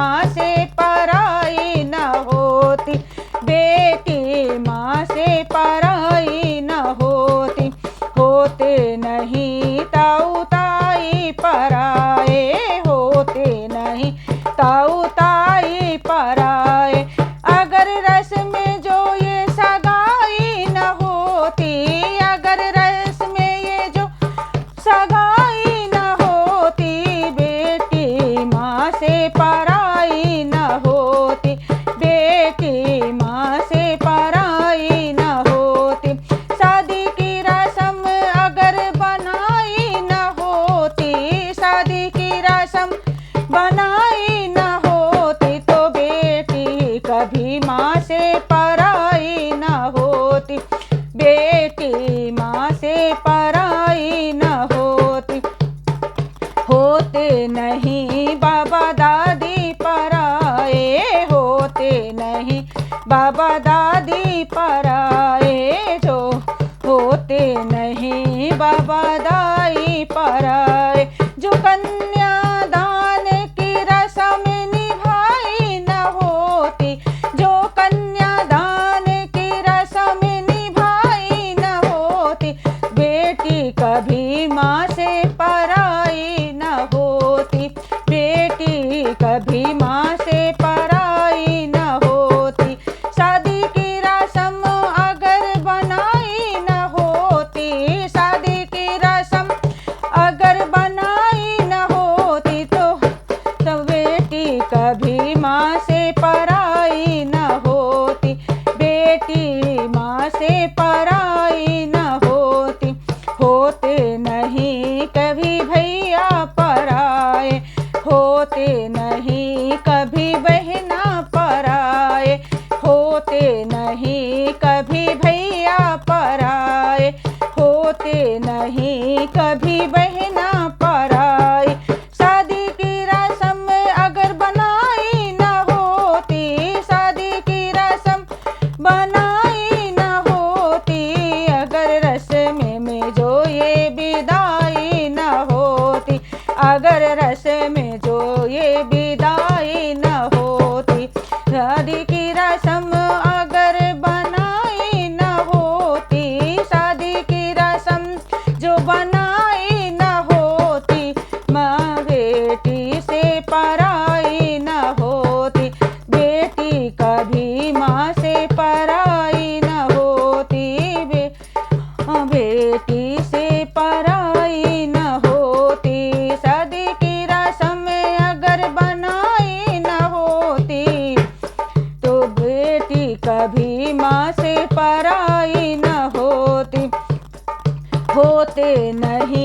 माँ से पराई न होती, बेटी माँ से पराई न होती। होते नहीं ताऊ ताई पराए, होते नहीं ताऊ ताई पराए। अगर रस में जो ये सगाई न होती, अगर रस में ये जो सगाई न होती, बेटी माँ से पराई न होती, बेटी माँ से पराई न होती। शादी की रस्म अगर बनाई न होती, शादी की रस्म बनाई न होती, तो बेटी कभी माँ से पराई न होती, बेटी माँ से पराई न होती। होते नहीं बाबा दादी पराए, होते नहीं बाबा दादी पराए, जो होते नहीं बाबा दाई पराए। जो कन्यादान की रस्म निभाई न होती, जो कन्यादान की रस्म निभाई न होती, बेटी कभी माँ से पराई न होती, बेटी कभी माँ से पराई न होती। शादी की रस्म अगर बनाई न होती, शादी की रस्म अगर बनाई न होती, तो बेटी कभी माँ से पराई न होती, बेटी माँ से पराई न होती। होते नहीं कभी भैया पराए, होते नहीं कभी बहना पराए, होते नहीं कभी भैया पराए, होते नहीं कभी बहना पराए। शादी की रस्म अगर बनाई न होती, शादी की रस्म बनाई न होती, अगर रस्म में जो ये विदाई न होती, अगर रस्म में जो ये विदाई न होती। शादी की रस्म अगर बनाई न होती, शादी की रस्म जो बनाई न होती, माँ बेटी से पराई न होती, बेटी कभी माँ से पराई न होती, बेटी से पराई न होती। शादी की रस्म अगर बनाई न होती, तो बेटी कभी माँ से पराई न होती। होते नहीं